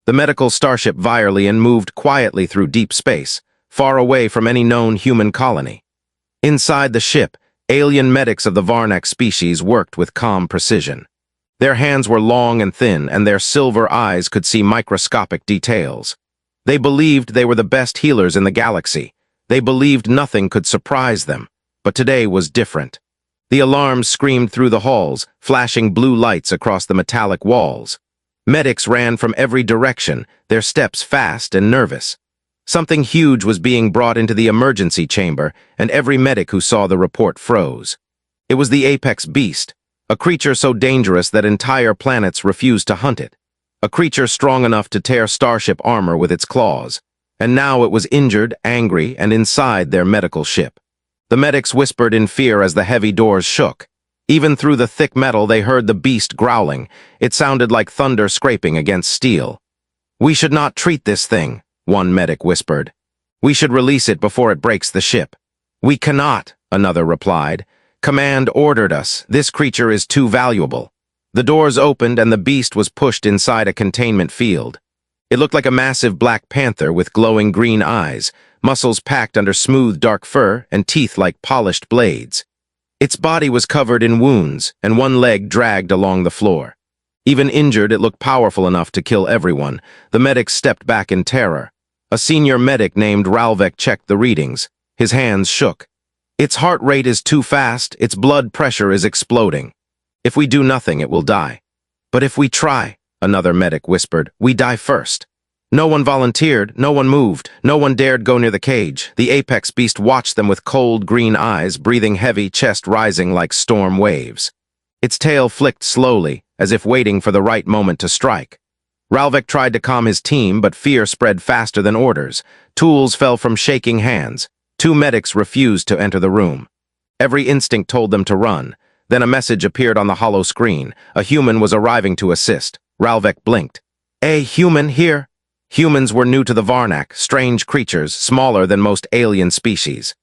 The medical starship Virelian moved quietly through deep space, far away from any known human colony. Inside the ship, alien medics of the Varnak species worked with calm precision. Their hands were long and thin, and their silver eyes could see microscopic details. They believed they were the best healers in the galaxy. They believed nothing could surprise them. But today was different. The alarms screamed through the halls, flashing blue lights across the metallic walls. Medics ran from every direction, their steps fast and nervous. Something huge was being brought into the emergency chamber, and every medic who saw the report froze. It was the apex beast, a creature so dangerous that entire planets refused to hunt it. A creature strong enough to tear starship armor with its claws. And now it was injured, angry, and inside their medical ship. The medics whispered in fear as the heavy doors shook. Even through the thick metal they heard the beast growling. It sounded like thunder scraping against steel. "We should not treat this thing," one medic whispered. "We should release it before it breaks the ship." "We cannot," another replied. "Command ordered us. This creature is too valuable." The doors opened and the beast was pushed inside a containment field. It looked like a massive black panther with glowing green eyes, muscles packed under smooth dark fur, and teeth like polished blades. Its body was covered in wounds, and one leg dragged along the floor. Even injured, it looked powerful enough to kill everyone. The medics stepped back in terror. A senior medic named Ralvek checked the readings. His hands shook. "Its heart rate is too fast, its blood pressure is exploding. If we do nothing, it will die." "But if we try," another medic whispered, "we die first." No one volunteered, no one moved, no one dared go near the cage. The apex beast watched them with cold green eyes, breathing heavy, chest rising like storm waves. Its tail flicked slowly, as if waiting for the right moment to strike. Ralvek tried to calm his team, but fear spread faster than orders. Tools fell from shaking hands. 2 medics refused to enter the room. Every instinct told them to run. Then a message appeared on the hollow screen. A human was arriving to assist. Ralvek blinked. "A human here?" Humans were new to the Varnak, strange creatures, smaller than most alien species.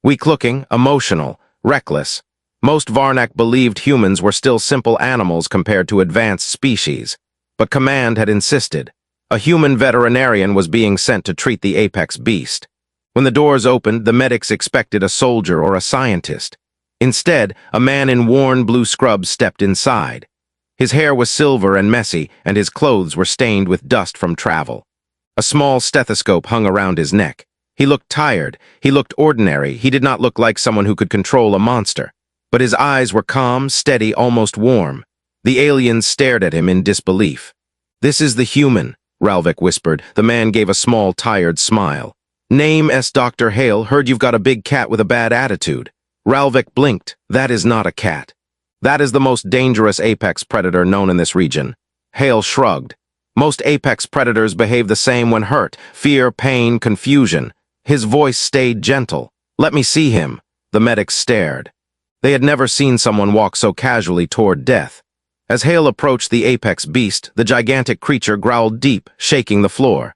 Weak-looking, emotional, reckless. Most Varnak believed humans were still simple animals compared to advanced species. But Command had insisted. A human veterinarian was being sent to treat the apex beast. When the doors opened, the medics expected a soldier or a scientist. Instead, a man in worn blue scrubs stepped inside. His hair was silver and messy, and his clothes were stained with dust from travel. A small stethoscope hung around his neck. He looked tired. He looked ordinary. He did not look like someone who could control a monster. But his eyes were calm, steady, almost warm. The aliens stared at him in disbelief. "This is the human," Ralvek whispered. The man gave a small, tired smile. "Name S. Dr. Hale. Heard you've got a big cat with a bad attitude." Ralvek blinked. "That is not a cat. That is the most dangerous apex predator known in this region." Hale shrugged. "Most apex predators behave the same when hurt. Fear, pain, confusion." His voice stayed gentle. "Let me see him." The medics stared. They had never seen someone walk so casually toward death. As Hale approached the apex beast, the gigantic creature growled deep, shaking the floor.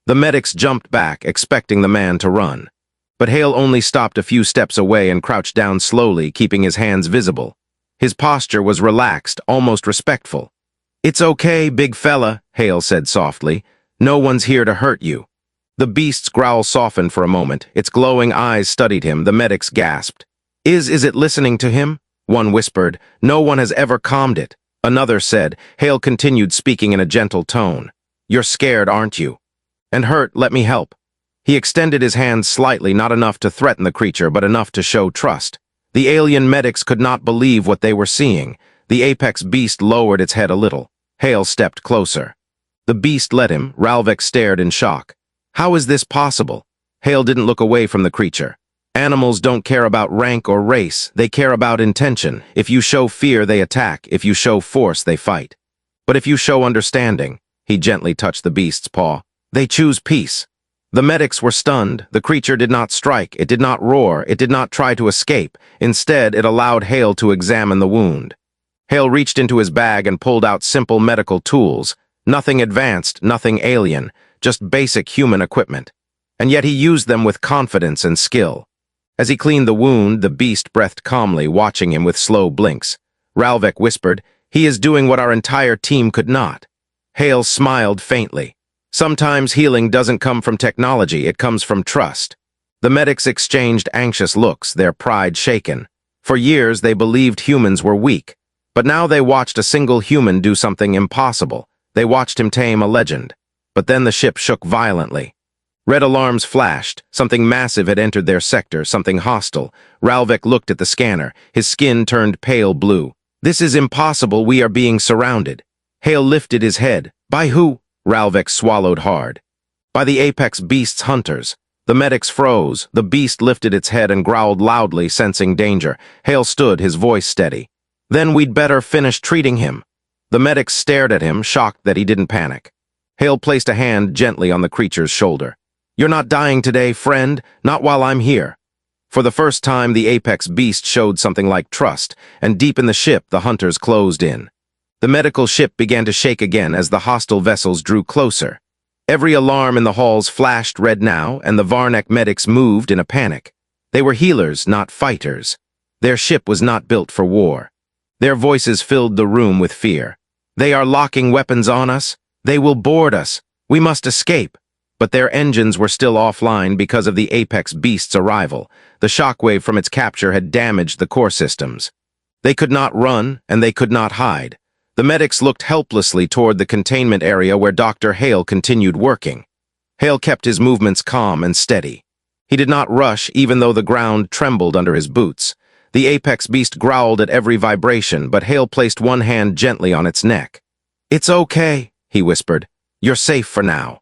The medics jumped back, expecting the man to run. But Hale only stopped a few steps away and crouched down slowly, keeping his hands visible. His posture was relaxed, almost respectful. "It's okay, big fella," Hale said softly. "No one's here to hurt you." The beast's growl softened for a moment. Its glowing eyes studied him. The medics gasped. Is it listening to him?" One whispered. "No one has ever calmed it." Another said. Hale continued speaking in a gentle tone. "You're scared, aren't you? And hurt, let me help." He extended his hand slightly, not enough to threaten the creature, but enough to show trust. The alien medics could not believe what they were seeing. The apex beast lowered its head a little. Hale stepped closer. The beast let him. Ralvek stared in shock. "How is this possible?" Hale didn't look away from the creature. "Animals don't care about rank or race. They care about intention. If you show fear, they attack. If you show force, they fight. But if you show understanding," he gently touched the beast's paw, "they choose peace." The medics were stunned. The creature did not strike. It did not roar. It did not try to escape. Instead, it allowed Hale to examine the wound. Hale reached into his bag and pulled out simple medical tools. Nothing advanced, nothing alien, just basic human equipment. And yet he used them with confidence and skill. As he cleaned the wound, the beast breathed calmly, watching him with slow blinks. Ralvek whispered, "He is doing what our entire team could not." Hale smiled faintly. Sometimes healing doesn't come from technology, it comes from trust. The medics exchanged anxious looks, their pride shaken. For years, they believed humans were weak. But now they watched a single human do something impossible. They watched him tame a legend. But then the ship shook violently. Red alarms flashed. Something massive had entered their sector, something hostile. Ralvik looked at the scanner. His skin turned pale blue. This is impossible, we are being surrounded. Hale lifted his head. By who? Ralvik swallowed hard. By the apex beast's hunters. The medics froze. The beast lifted its head and growled loudly, sensing danger. Hale stood, his voice steady. Then we'd better finish treating him. The medics stared at him, shocked that he didn't panic. Hale placed a hand gently on the creature's shoulder. You're not dying today, friend, not while I'm here. For the first time, the apex beast showed something like trust, and deep in the ship, the hunters closed in. The medical ship began to shake again as the hostile vessels drew closer. Every alarm in the halls flashed red now, and the Varnak medics moved in a panic. They were healers, not fighters. Their ship was not built for war. Their voices filled the room with fear. They are locking weapons on us. They will board us. We must escape. But their engines were still offline because of the apex beast's arrival. The shockwave from its capture had damaged the core systems. They could not run, and they could not hide. The medics looked helplessly toward the containment area where Dr. Hale continued working. Hale kept his movements calm and steady. He did not rush, even though the ground trembled under his boots. The apex beast growled at every vibration, but Hale placed one hand gently on its neck. It's okay, he whispered. You're safe for now.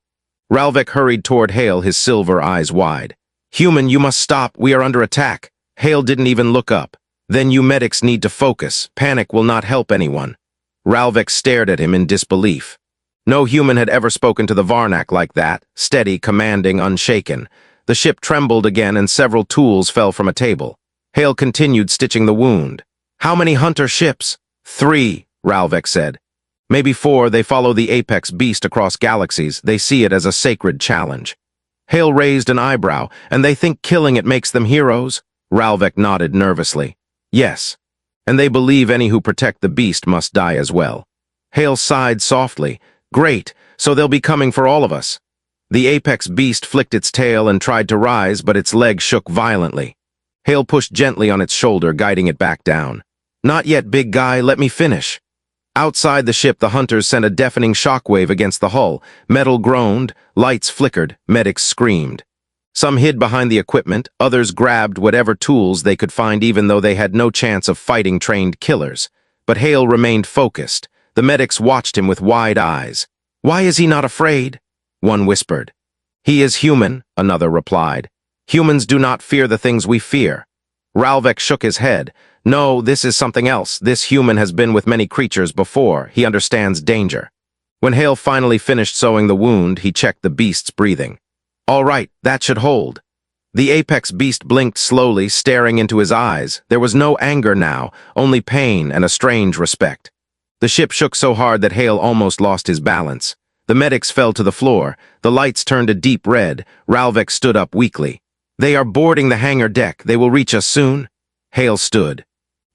Ralvik hurried toward Hale, his silver eyes wide. Human, you must stop. We are under attack. Hale didn't even look up. Then you medics need to focus. Panic will not help anyone. Ralvik stared at him in disbelief. No human had ever spoken to the Varnak like that, steady, commanding, unshaken. The ship trembled again and several tools fell from a table. Hale continued stitching the wound. How many hunter ships? 3, Ralvik said. Maybe 4, they follow the apex beast across galaxies. They see it as a sacred challenge. Hale raised an eyebrow, and they think killing it makes them heroes? Ralvik nodded nervously. Yes. And they believe any who protect the beast must die as well. Hale sighed softly. Great, so they'll be coming for all of us. The apex beast flicked its tail and tried to rise, but its leg shook violently. Hale pushed gently on its shoulder, guiding it back down. Not yet, big guy, let me finish. Outside the ship, the hunters sent a deafening shockwave against the hull. Metal groaned, lights flickered, medics screamed. Some hid behind the equipment, others grabbed whatever tools they could find even though they had no chance of fighting trained killers. But Hale remained focused. The medics watched him with wide eyes. Why is he not afraid? One whispered. He is human, another replied. Humans do not fear the things we fear. Ralvik shook his head. No, this is something else. This human has been with many creatures before. He understands danger. When Hale finally finished sewing the wound, he checked the beast's breathing. All right, that should hold. The apex beast blinked slowly, staring into his eyes. There was no anger now, only pain and a strange respect. The ship shook so hard that Hale almost lost his balance. The medics fell to the floor. The lights turned a deep red. Ralvik stood up weakly. They are boarding the hangar deck. They will reach us soon. Hale stood.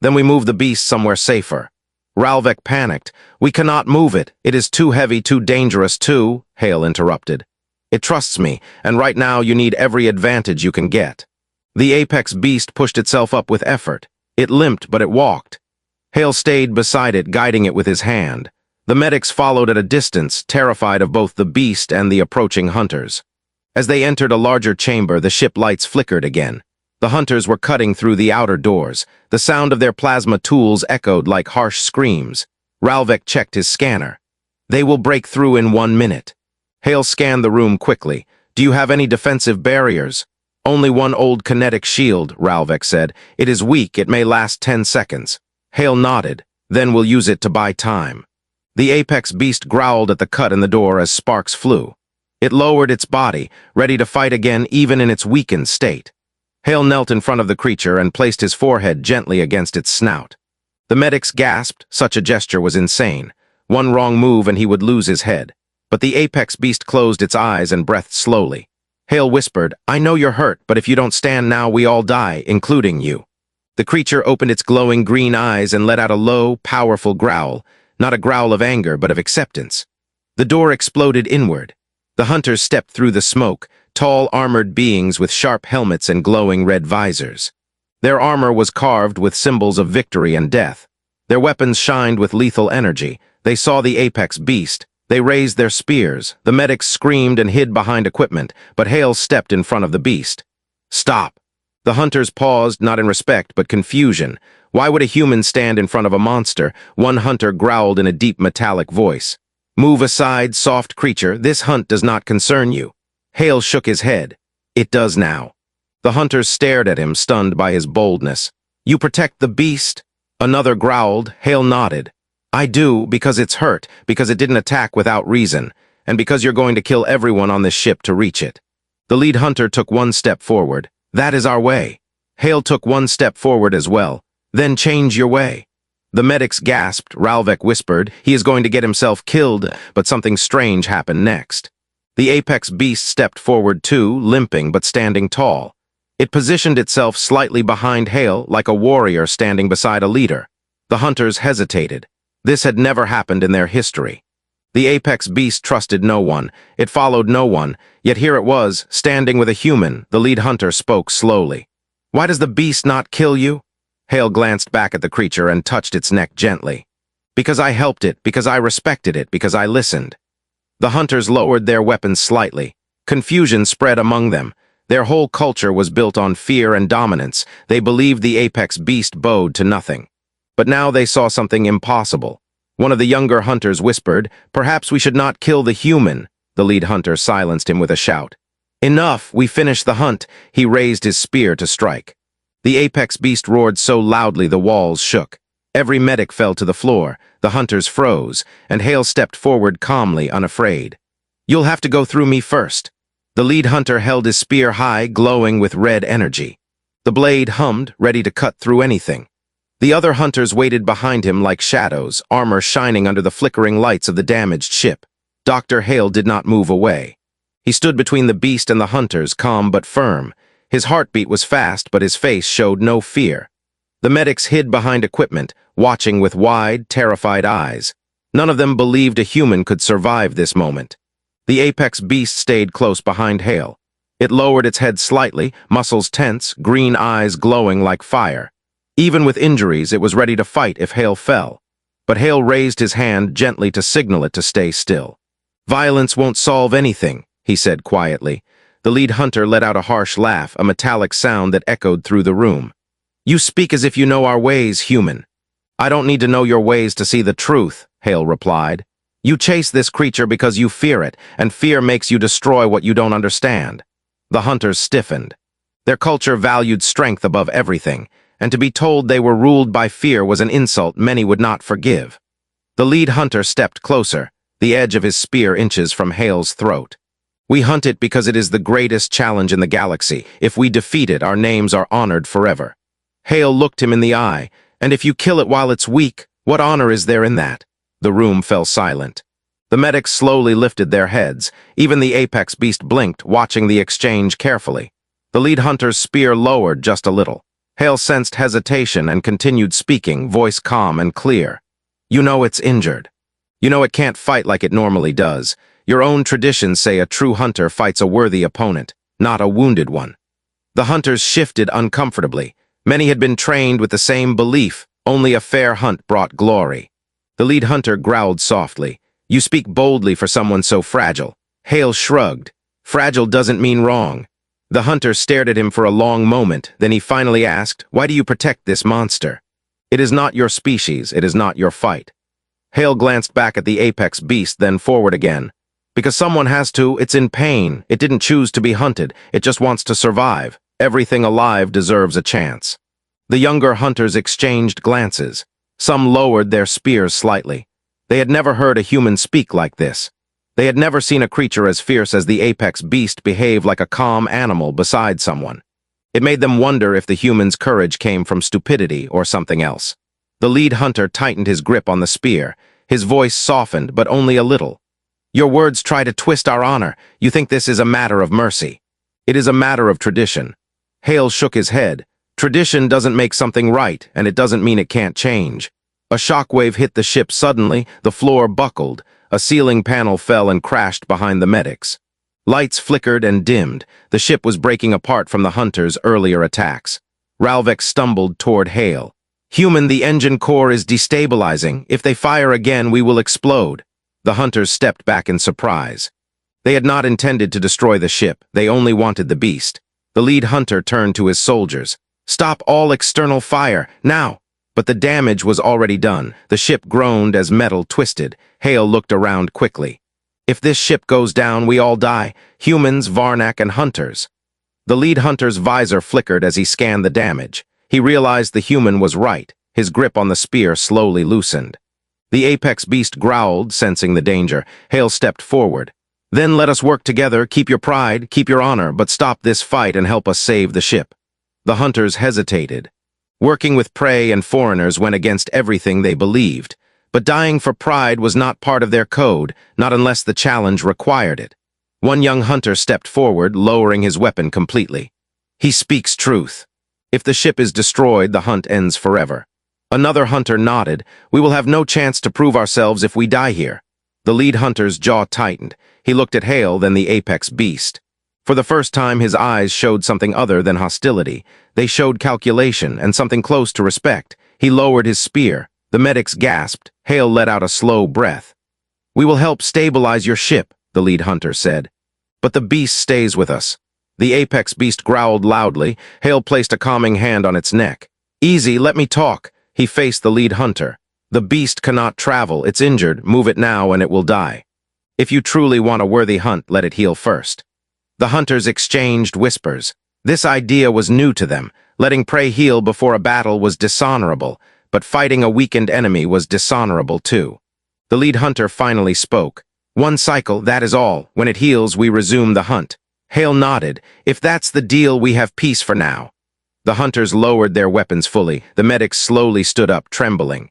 Then we move the beast somewhere safer. Ralvik panicked. We cannot move it. It is too heavy, too dangerous, too, Hale interrupted. It trusts me, and right now you need every advantage you can get. The apex beast pushed itself up with effort. It limped, but it walked. Hale stayed beside it, guiding it with his hand. The medics followed at a distance, terrified of both the beast and the approaching hunters. As they entered a larger chamber, the ship lights flickered again. The hunters were cutting through the outer doors. The sound of their plasma tools echoed like harsh screams. Ralvik checked his scanner. They will break through in 1 minute. Hale scanned the room quickly. Do you have any defensive barriers? Only one old kinetic shield, Ralvik said. It is weak. It may last 10 seconds. Hale nodded. Then we'll use it to buy time. The apex beast growled at the cut in the door as sparks flew. It lowered its body, ready to fight again even in its weakened state. Hale knelt in front of the creature and placed his forehead gently against its snout. The medics gasped. Such a gesture was insane. One wrong move and he would lose his head. But the apex beast closed its eyes and breathed slowly. Hale whispered, I know you're hurt, but if you don't stand now, we all die, including you. The creature opened its glowing green eyes and let out a low, powerful growl, not a growl of anger, but of acceptance. The door exploded inward. The hunters stepped through the smoke, tall armored beings with sharp helmets and glowing red visors. Their armor was carved with symbols of victory and death. Their weapons shined with lethal energy. They saw the apex beast. They raised their spears. The medics screamed and hid behind equipment, but Hale stepped in front of the beast. "Stop!" The hunters paused, not in respect, but confusion. Why would a human stand in front of a monster? One hunter growled in a deep metallic voice. "Move aside, soft creature. This hunt does not concern you." Hale shook his head. "It does now." The hunters stared at him, stunned by his boldness. "You protect the beast?" Another growled. Hale nodded. "I do, because it's hurt, because it didn't attack without reason, and because you're going to kill everyone on this ship to reach it." The lead hunter took one step forward. "That is our way." Hale took one step forward as well. "Then change your way." The medics gasped. Ralvek whispered, "He is going to get himself killed," but something strange happened next. The apex beast stepped forward too, limping but standing tall. It positioned itself slightly behind Hale, like a warrior standing beside a leader. The hunters hesitated. This had never happened in their history. The apex beast trusted no one. It followed no one. Yet here it was, standing with a human. The lead hunter spoke slowly. "Why does the beast not kill you?" Hale glanced back at the creature and touched its neck gently. "Because I helped it, because I respected it, because I listened." The hunters lowered their weapons slightly. Confusion spread among them. Their whole culture was built on fear and dominance. They believed the apex beast bowed to nothing. But now they saw something impossible. One of the younger hunters whispered, "Perhaps we should not kill the human." The lead hunter silenced him with a shout. "Enough, we finished the hunt." He raised his spear to strike. The apex beast roared so loudly the walls shook. Every medic fell to the floor. The hunters froze, and Hale stepped forward calmly, unafraid. "You'll have to go through me first." The lead hunter held his spear high, glowing with red energy. The blade hummed, ready to cut through anything. The other hunters waited behind him like shadows, armor shining under the flickering lights of the damaged ship. Dr. Hale did not move away. He stood between the beast and the hunters, calm but firm. His heartbeat was fast, but his face showed no fear. The medics hid behind equipment, watching with wide, terrified eyes. None of them believed a human could survive this moment. The apex beast stayed close behind Hale. It lowered its head slightly, muscles tense, green eyes glowing like fire. Even with injuries, it was ready to fight if Hale fell. But Hale raised his hand gently to signal it to stay still. "Violence won't solve anything," he said quietly. The lead hunter let out a harsh laugh, a metallic sound that echoed through the room. "You speak as if you know our ways, human." "I don't need to know your ways to see the truth," Hale replied. "You chase this creature because you fear it, and fear makes you destroy what you don't understand." The hunters stiffened. Their culture valued strength above everything, and to be told they were ruled by fear was an insult many would not forgive. The lead hunter stepped closer, the edge of his spear inches from Hale's throat. "We hunt it because it is the greatest challenge in the galaxy. If we defeat it, our names are honored forever." Hale looked him in the eye. "And if you kill it while it's weak, what honor is there in that?" The room fell silent. The medics slowly lifted their heads. Even the apex beast blinked, watching the exchange carefully. The lead hunter's spear lowered just a little. Hale sensed hesitation and continued speaking, voice calm and clear. "You know it's injured. You know it can't fight like it normally does. Your own traditions say a true hunter fights a worthy opponent, not a wounded one." The hunters shifted uncomfortably. Many had been trained with the same belief. Only a fair hunt brought glory. The lead hunter growled softly. "You speak boldly for someone so fragile." Hale shrugged. "Fragile doesn't mean wrong." The hunter stared at him for a long moment, then he finally asked, "Why do you protect this monster?" "It is not your species, it is not your fight." Hale glanced back at the apex beast, then forward again. "Because someone has to, it's in pain. It didn't choose to be hunted, it just wants to survive. Everything alive deserves a chance." The younger hunters exchanged glances. Some lowered their spears slightly. They had never heard a human speak like this. They had never seen a creature as fierce as the apex beast behave like a calm animal beside someone. It made them wonder if the human's courage came from stupidity or something else. The lead hunter tightened his grip on the spear. His voice softened, but only a little. "Your words try to twist our honor. You think this is a matter of mercy. It is a matter of tradition." Hale shook his head. "Tradition doesn't make something right, and it doesn't mean it can't change." A shockwave hit the ship suddenly. The floor buckled. A ceiling panel fell and crashed behind the medics. Lights flickered and dimmed. The ship was breaking apart from the hunters' earlier attacks. Ralvek stumbled toward Hale. "Human, the engine core is destabilizing. If they fire again, we will explode." The hunters stepped back in surprise. They had not intended to destroy the ship. They only wanted the beast. The lead hunter turned to his soldiers. "Stop all external fire, now!" But the damage was already done. The ship groaned as metal twisted. Hale looked around quickly. "If this ship goes down, we all die. Humans, Varnak, and hunters." The lead hunter's visor flickered as he scanned the damage. He realized the human was right. His grip on the spear slowly loosened. The apex beast growled, sensing the danger. Hale stepped forward. "Then let us work together. Keep your pride, keep your honor, but stop this fight and help us save the ship." The hunters hesitated. Working with prey and foreigners went against everything they believed. But dying for pride was not part of their code, not unless the challenge required it. One young hunter stepped forward, lowering his weapon completely. "He speaks truth. If the ship is destroyed, the hunt ends forever." Another hunter nodded. "We will have no chance to prove ourselves if we die here." The lead hunter's jaw tightened. He looked at Hale, then the apex beast. For the first time, his eyes showed something other than hostility. They showed calculation and something close to respect. He lowered his spear. The medics gasped. Hale let out a slow breath. "We will help stabilize your ship," the lead hunter said. "But the beast stays with us." The apex beast growled loudly. Hale placed a calming hand on its neck. "Easy, let me talk." He faced the lead hunter. "The beast cannot travel. It's injured. Move it now and it will die. If you truly want a worthy hunt, let it heal first." The hunters exchanged whispers. This idea was new to them. Letting prey heal before a battle was dishonorable, but fighting a weakened enemy was dishonorable too. The lead hunter finally spoke. "One cycle, that is all. When it heals, we resume the hunt." Hale nodded. "If that's the deal, we have peace for now." The hunters lowered their weapons fully. The medics slowly stood up, trembling.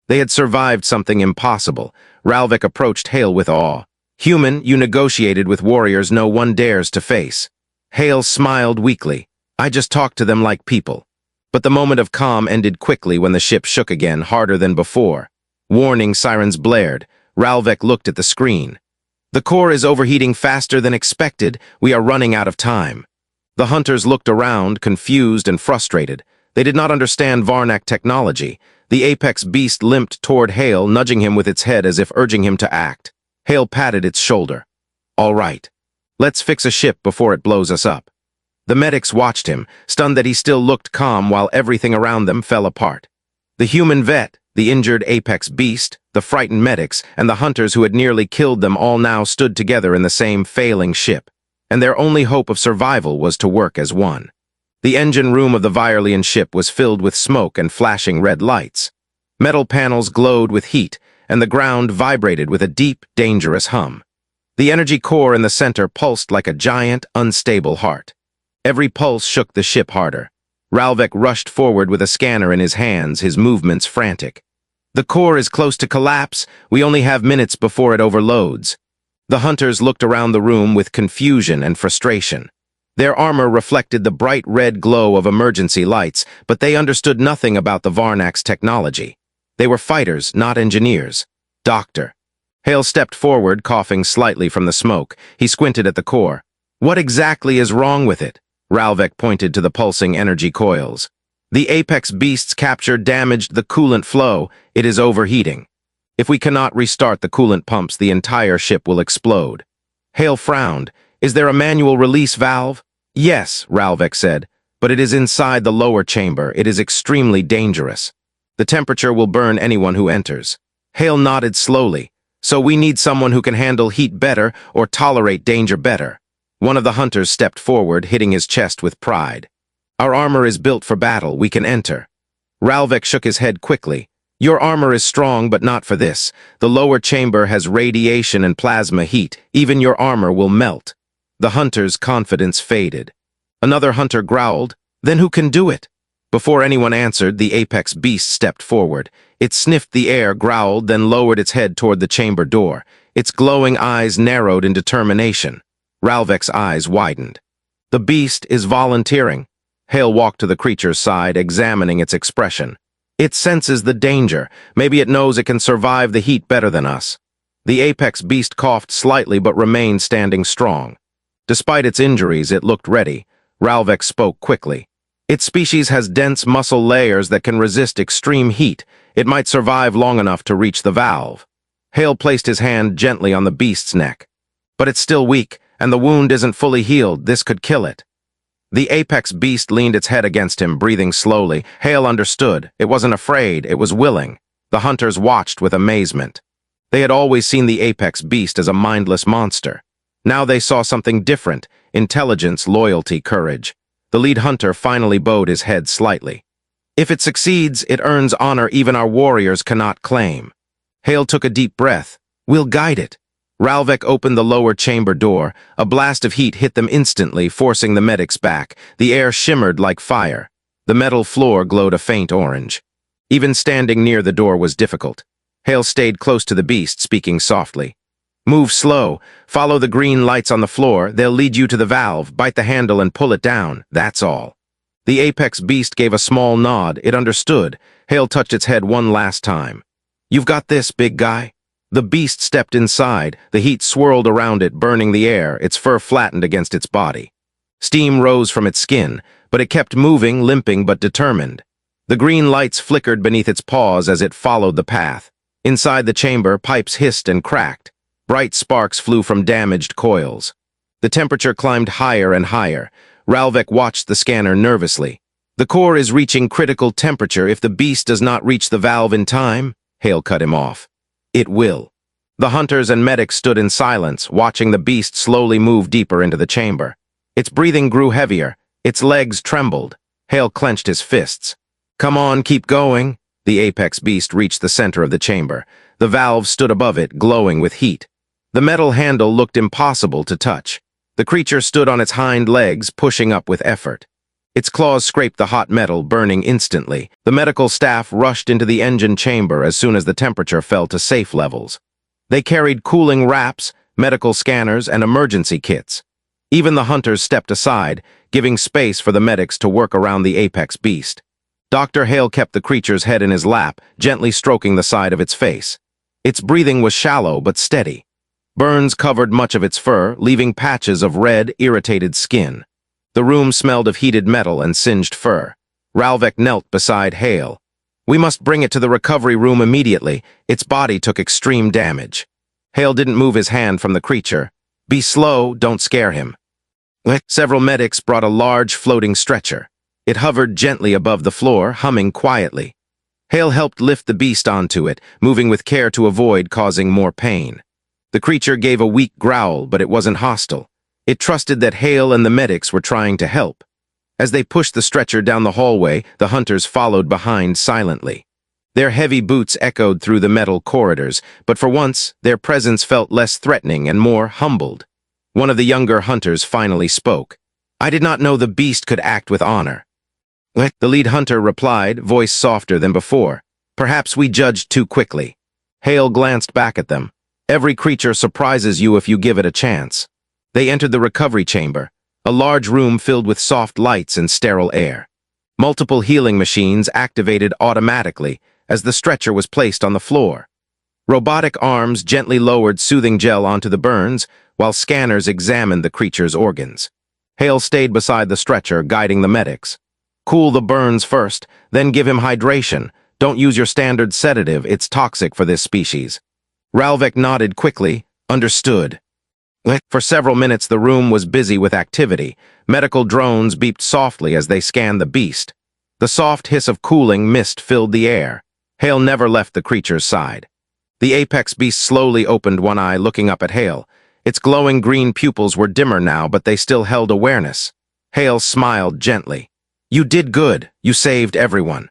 They had survived something impossible. Ralvik approached Hale with awe. "Human, you negotiated with warriors no one dares to face." Hale smiled weakly. "I just talked to them like people." But the moment of calm ended quickly when the ship shook again, harder than before. Warning sirens blared. Ralvik looked at the screen. "The core is overheating faster than expected. We are running out of time." The hunters looked around, confused and frustrated. They did not understand Varnak technology. The apex beast limped toward Hale, nudging him with its head as if urging him to act. Hale patted its shoulder. "All right. Let's fix a ship before it blows us up." The medics watched him, stunned that he still looked calm while everything around them fell apart. The human vet, the injured apex beast, the frightened medics, and the hunters who had nearly killed them all now stood together in the same failing ship, and their only hope of survival was to work as one. The engine room of the Virelian ship was filled with smoke and flashing red lights. Metal panels glowed with heat, and the ground vibrated with a deep, dangerous hum. The energy core in the center pulsed like a giant, unstable heart. Every pulse shook the ship harder. Ralvik rushed forward with a scanner in his hands, his movements frantic. "The core is close to collapse. We only have minutes before it overloads." The hunters looked around the room with confusion and frustration. Their armor reflected the bright red glow of emergency lights, but they understood nothing about the Varnak's technology. They were fighters, not engineers. "Doctor." Hale stepped forward, coughing slightly from the smoke. He squinted at the core. "What exactly is wrong with it?" Ralvik pointed to the pulsing energy coils. "The apex beast's capture damaged the coolant flow. It is overheating. If we cannot restart the coolant pumps, the entire ship will explode." Hale frowned. "Is there a manual release valve?" "Yes," Ralvik said, "but it is inside the lower chamber. It is extremely dangerous. The temperature will burn anyone who enters." Hale nodded slowly. "So we need someone who can handle heat better or tolerate danger better." One of the hunters stepped forward, hitting his chest with pride. "Our armor is built for battle. We can enter." Ralvik shook his head quickly. "Your armor is strong, but not for this. The lower chamber has radiation and plasma heat. Even your armor will melt." The hunter's confidence faded. Another hunter growled, "Then who can do it?" Before anyone answered, the apex beast stepped forward. It sniffed the air, growled, then lowered its head toward the chamber door. Its glowing eyes narrowed in determination. Ralvik's eyes widened. "The beast is volunteering." Hale walked to the creature's side, examining its expression. "It senses the danger. Maybe it knows it can survive the heat better than us." The apex beast coughed slightly but remained standing strong. Despite its injuries, it looked ready. Ralvek spoke quickly. Its species has dense muscle layers that can resist extreme heat. It might survive long enough to reach the valve. Hale placed his hand gently on the beast's neck. But it's still weak, and the wound isn't fully healed. This could kill it. The apex beast leaned its head against him, breathing slowly. Hale understood. It wasn't afraid, it was willing. The hunters watched with amazement. They had always seen the apex beast as a mindless monster. Now they saw something different: intelligence, loyalty, courage. The lead hunter finally bowed his head slightly. If it succeeds, it earns honor even our warriors cannot claim. Hale took a deep breath. We'll guide it. Ralvek opened the lower chamber door. A blast of heat hit them instantly, forcing the medics back. The air shimmered like fire. The metal floor glowed a faint orange. Even standing near the door was difficult. Hale stayed close to the beast, speaking softly. Move slow. Follow the green lights on the floor. They'll lead you to the valve. Bite the handle and pull it down. That's all. The apex beast gave a small nod. It understood. Hale touched its head one last time. You've got this, big guy. The beast stepped inside. The heat swirled around it, burning the air. Its fur flattened against its body. Steam rose from its skin, but it kept moving, limping but determined. The green lights flickered beneath its paws as it followed the path. Inside the chamber, pipes hissed and cracked. Bright sparks flew from damaged coils. The temperature climbed higher and higher. Ralvek watched the scanner nervously. The core is reaching critical temperature. If the beast does not reach the valve in time, Hale cut him off. It will. The hunters and medics stood in silence, watching the beast slowly move deeper into the chamber. Its breathing grew heavier. Its legs trembled. Hale clenched his fists. Come on, keep going. The apex beast reached the center of the chamber. The valve stood above it, glowing with heat. The metal handle looked impossible to touch. The creature stood on its hind legs, pushing up with effort. Its claws scraped the hot metal, burning instantly. The medical staff rushed into the engine chamber as soon as the temperature fell to safe levels. They carried cooling wraps, medical scanners, and emergency kits. Even the hunters stepped aside, giving space for the medics to work around the apex beast. Dr. Hale kept the creature's head in his lap, gently stroking the side of its face. Its breathing was shallow but steady. Burns covered much of its fur, leaving patches of red, irritated skin. The room smelled of heated metal and singed fur. Ralvek knelt beside Hale. We must bring it to the recovery room immediately. Its body took extreme damage. Hale didn't move his hand from the creature. Be slow, don't scare him. Several medics brought a large floating stretcher. It hovered gently above the floor, humming quietly. Hale helped lift the beast onto it, moving with care to avoid causing more pain. The creature gave a weak growl, but it wasn't hostile. It trusted that Hale and the medics were trying to help. As they pushed the stretcher down the hallway, the hunters followed behind silently. Their heavy boots echoed through the metal corridors, but for once, their presence felt less threatening and more humbled. One of the younger hunters finally spoke. I did not know the beast could act with honor. The lead hunter replied, voice softer than before. Perhaps we judged too quickly. Hale glanced back at them. Every creature surprises you if you give it a chance. They entered the recovery chamber, a large room filled with soft lights and sterile air. Multiple healing machines activated automatically as the stretcher was placed on the floor. Robotic arms gently lowered soothing gel onto the burns, while scanners examined the creature's organs. Hale stayed beside the stretcher, guiding the medics. Cool the burns first, then give him hydration. Don't use your standard sedative, it's toxic for this species. Ralvek nodded quickly. Understood. For several minutes the room was busy with activity. Medical drones beeped softly as they scanned the beast. The soft hiss of cooling mist filled the air. Hale never left the creature's side. The apex beast slowly opened one eye, looking up at Hale. Its glowing green pupils were dimmer now, but they still held awareness. Hale smiled gently. You did good. You saved everyone.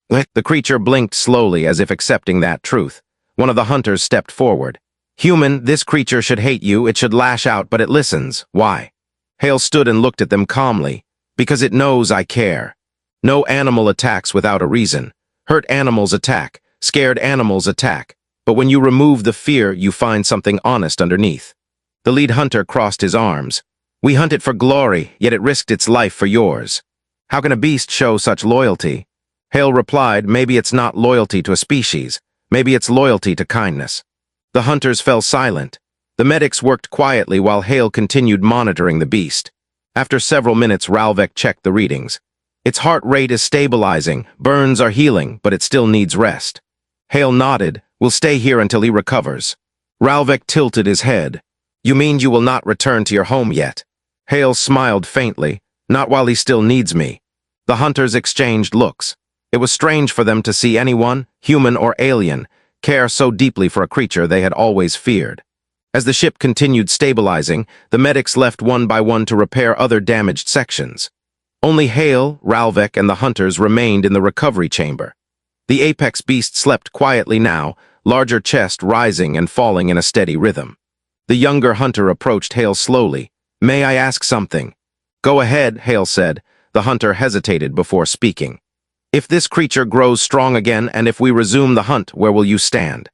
The creature blinked slowly as if accepting that truth. One of the hunters stepped forward. Human, this creature should hate you. It should lash out, but it listens. Why? Hale stood and looked at them calmly. Because it knows I care. No animal attacks without a reason. Hurt animals attack. Scared animals attack. But when you remove the fear, you find something honest underneath. The lead hunter crossed his arms. We hunt it for glory, yet it risked its life for yours. How can a beast show such loyalty? Hale replied, maybe it's not loyalty to a species. Maybe it's loyalty to kindness. The hunters fell silent. The medics worked quietly while Hale continued monitoring the beast. After several minutes, Ralvek checked the readings. Its heart rate is stabilizing, burns are healing, but it still needs rest. Hale nodded. We'll stay here until he recovers. Ralvek tilted his head. You mean you will not return to your home yet? Hale smiled faintly. Not while he still needs me. The hunters exchanged looks. It was strange for them to see anyone, human or alien, care so deeply for a creature they had always feared. As the ship continued stabilizing, the medics left one by one to repair other damaged sections. Only Hale, Ralvek, and the hunters remained in the recovery chamber. The apex beast slept quietly now, larger chest rising and falling in a steady rhythm. The younger hunter approached Hale slowly. May I ask something? Go ahead, Hale said. The hunter hesitated before speaking. If this creature grows strong again and if we resume the hunt, where will you stand?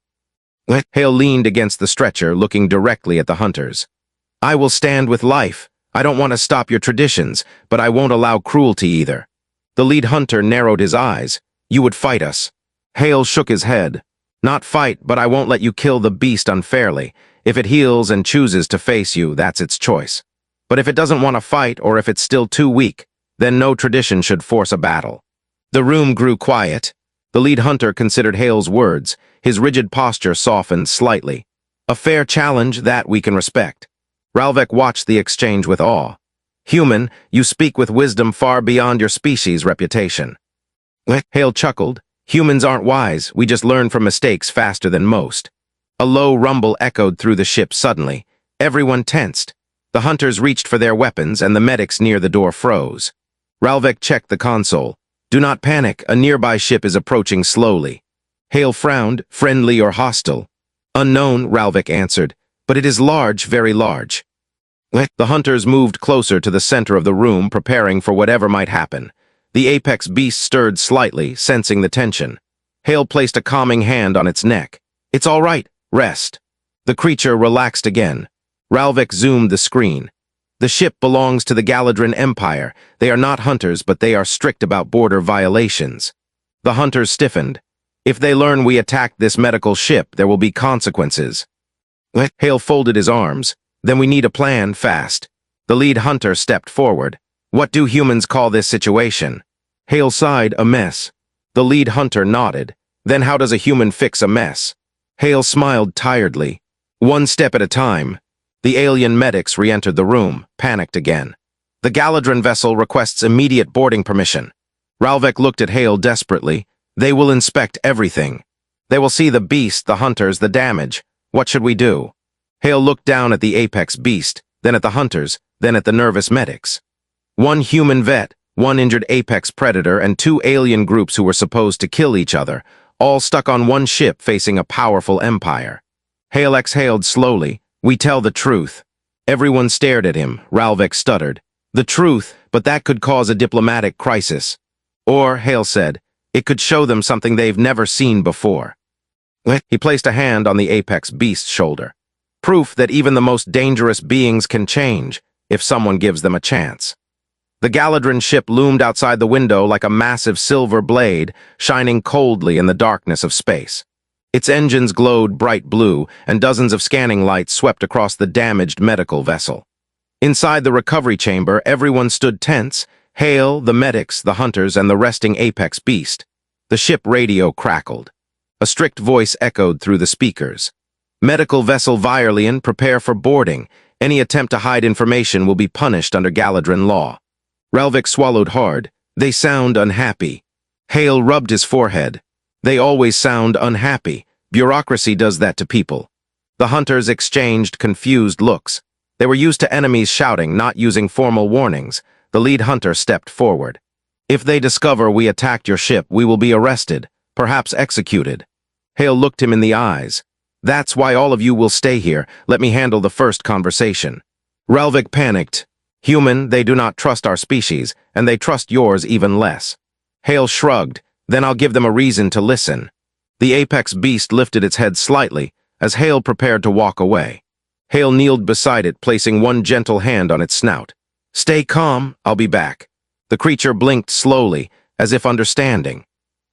Hale leaned against the stretcher, looking directly at the hunters. I will stand with life. I don't want to stop your traditions, but I won't allow cruelty either. The lead hunter narrowed his eyes. You would fight us. Hale shook his head. Not fight, but I won't let you kill the beast unfairly. If it heals and chooses to face you, that's its choice. But if it doesn't want to fight, or if it's still too weak, then no tradition should force a battle. The room grew quiet. The lead hunter considered Hale's words. His rigid posture softened slightly. A fair challenge that we can respect. Ralvek watched the exchange with awe. Human, you speak with wisdom far beyond your species' reputation. Hale chuckled. Humans aren't wise, we just learn from mistakes faster than most. A low rumble echoed through the ship suddenly. Everyone tensed. The hunters reached for their weapons and the medics near the door froze. Ralvek checked the console. Do not panic, a nearby ship is approaching slowly. Hale frowned, friendly or hostile. Unknown, Ralvek answered, but it is large, very large. The hunters moved closer to the center of the room, preparing for whatever might happen. The apex beast stirred slightly, sensing the tension. Hale placed a calming hand on its neck. It's all right, rest. The creature relaxed again. Ralvek zoomed the screen. The ship belongs to the Galadrin Empire. They are not hunters, but they are strict about border violations. The hunters stiffened. If they learn we attacked this medical ship, there will be consequences. Hale folded his arms. Then we need a plan, fast. The lead hunter stepped forward. What do humans call this situation? Hale sighed, a mess. The lead hunter nodded. Then how does a human fix a mess? Hale smiled tiredly. One step at a time. The alien medics re-entered the room, panicked again. The Galadrin vessel requests immediate boarding permission. Ralvek looked at Hale desperately. They will inspect everything. They will see the beast, the hunters, the damage. What should we do? Hale looked down at the apex beast, then at the hunters, then at the nervous medics. One human vet, one injured apex predator, and two alien groups who were supposed to kill each other, all stuck on one ship facing a powerful empire. Hale exhaled slowly. We tell the truth. Everyone stared at him. Ralvek stuttered. The truth, but that could cause a diplomatic crisis. Or, Hale said, it could show them something they've never seen before. He placed a hand on the apex beast's shoulder. Proof that even the most dangerous beings can change, if someone gives them a chance. The Galadrin ship loomed outside the window like a massive silver blade, shining coldly in the darkness of space. Its engines glowed bright blue, and dozens of scanning lights swept across the damaged medical vessel. Inside the recovery chamber, everyone stood tense. Hale, the medics, the hunters, and the resting apex beast. The ship radio crackled. A strict voice echoed through the speakers. Medical vessel Virelian, prepare for boarding. Any attempt to hide information will be punished under Galadrin law. Ralvek swallowed hard. They sound unhappy. Hale rubbed his forehead. They always sound unhappy. Bureaucracy does that to people. The hunters exchanged confused looks. They were used to enemies shouting, not using formal warnings. The lead hunter stepped forward. If they discover we attacked your ship, we will be arrested, perhaps executed. Hale looked him in the eyes. That's why all of you will stay here. Let me handle the first conversation. Ralvek panicked. Human, they do not trust our species, and they trust yours even less. Hale shrugged. Then I'll give them a reason to listen. The apex beast lifted its head slightly, as Hale prepared to walk away. Hale kneeled beside it, placing one gentle hand on its snout. Stay calm, I'll be back. The creature blinked slowly, as if understanding.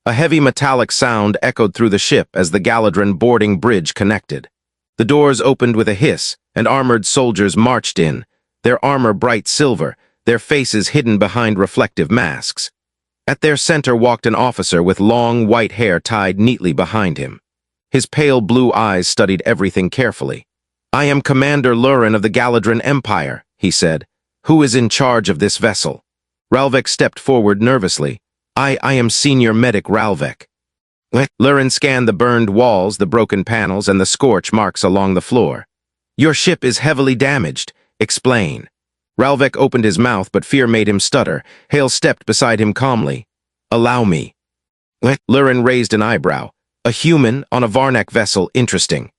A heavy metallic sound echoed through the ship as the Galadrin boarding bridge connected. The doors opened with a hiss, and armored soldiers marched in, their armor bright silver, their faces hidden behind reflective masks. At their center walked an officer with long white hair tied neatly behind him. His pale blue eyes studied everything carefully. "I am Commander Lurin of the Galadrin Empire," he said. "Who is in charge of this vessel?" Ralvek stepped forward nervously. I am Senior Medic Ralvek." Lurin scanned the burned walls, the broken panels, and the scorch marks along the floor. "Your ship is heavily damaged. Explain." Ralvek opened his mouth, but fear made him stutter. Hale stepped beside him calmly. "Allow me." Lurin raised an eyebrow. "A human on a Varnak vessel, interesting."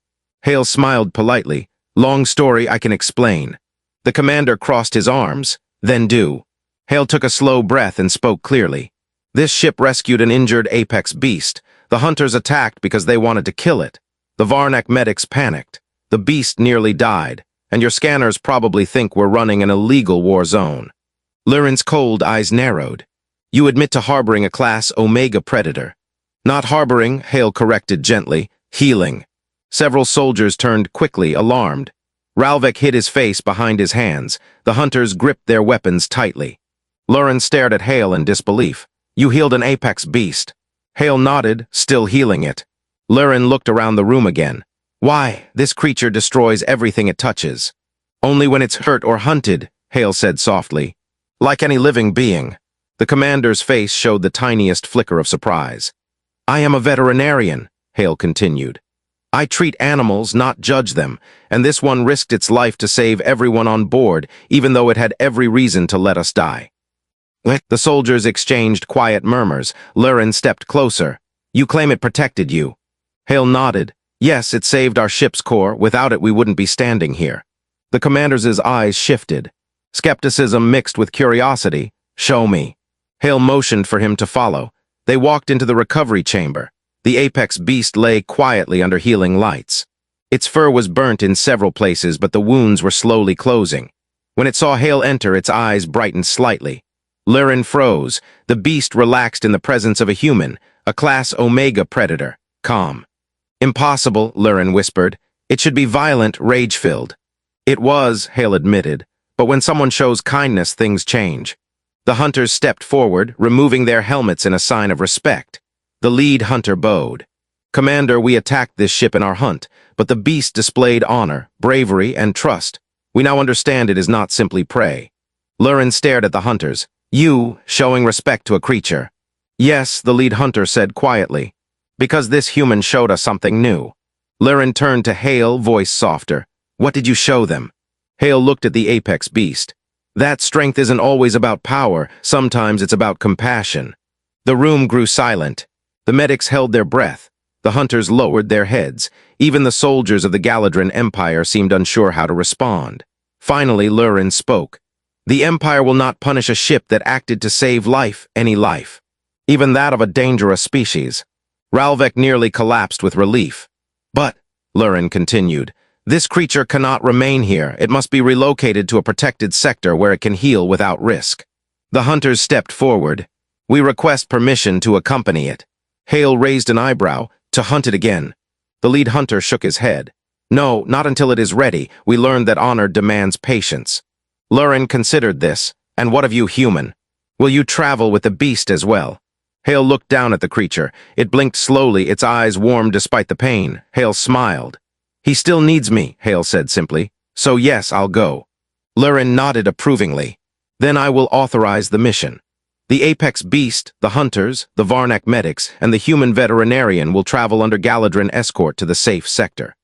Hale smiled politely. "Long story, I can explain." The commander crossed his arms. "Then do." Hale took a slow breath and spoke clearly. "This ship rescued an injured apex beast. The hunters attacked because they wanted to kill it. The Varnak medics panicked. The beast nearly died, and your scanners probably think we're running an illegal war zone." Lurin's cold eyes narrowed. "You admit to harboring a Class Omega predator." "Not harboring," Hale corrected gently. "Healing." Several soldiers turned quickly, alarmed. Ralvek hid his face behind his hands. The hunters gripped their weapons tightly. Lurin stared at Hale in disbelief. "You healed an apex beast." Hale nodded, still healing it. Lurin looked around the room again. "Why, this creature destroys everything it touches." "Only when it's hurt or hunted," Hale said softly. "Like any living being." The commander's face showed the tiniest flicker of surprise. "I am a veterinarian," Hale continued. "I treat animals, not judge them, and this one risked its life to save everyone on board, even though it had every reason to let us die." The soldiers exchanged quiet murmurs. Lurin stepped closer. "You claim it protected you." Hale nodded. "Yes, it saved our ship's core. Without it, we wouldn't be standing here." The commander's eyes shifted. Skepticism mixed with curiosity. "Show me." Hale motioned for him to follow. They walked into the recovery chamber. The apex beast lay quietly under healing lights. Its fur was burnt in several places, but the wounds were slowly closing. When it saw Hale enter, its eyes brightened slightly. Lurin froze. The beast relaxed in the presence of a human, a Class Omega predator. Calm. "Impossible," Lurin whispered. "It should be violent, rage-filled." "It was," Hale admitted, "but when someone shows kindness, things change." The hunters stepped forward, removing their helmets in a sign of respect. The lead hunter bowed. "Commander, we attacked this ship in our hunt, but the beast displayed honor, bravery, and trust. We now understand it is not simply prey." Lurin stared at the hunters. "You, showing respect to a creature." "Yes," the lead hunter said quietly. "Because this human showed us something new." Lurin turned to Hale, voice softer. "What did you show them?" Hale looked at the apex beast. "That strength isn't always about power. Sometimes it's about compassion." The room grew silent. The medics held their breath. The hunters lowered their heads. Even the soldiers of the Galadrin Empire seemed unsure how to respond. Finally, Lurin spoke. "The Empire will not punish a ship that acted to save life, any life. Even that of a dangerous species." Ralvek nearly collapsed with relief. "But," Lurin continued, "this creature cannot remain here. It must be relocated to a protected sector where it can heal without risk." The hunters stepped forward. "We request permission to accompany it." Hale raised an eyebrow. "To hunt it again." The lead hunter shook his head. "No, not until it is ready. We learned that honor demands patience." Lurin considered this. "And what of you, human? Will you travel with the beast as well?" Hale looked down at the creature. It blinked slowly, its eyes warmed despite the pain. Hale smiled. "He still needs me," Hale said simply. "So yes, I'll go." Lurin nodded approvingly. "Then I will authorize the mission. The apex beast, the hunters, the Varnak medics, and the human veterinarian will travel under Galadrin escort to the safe sector."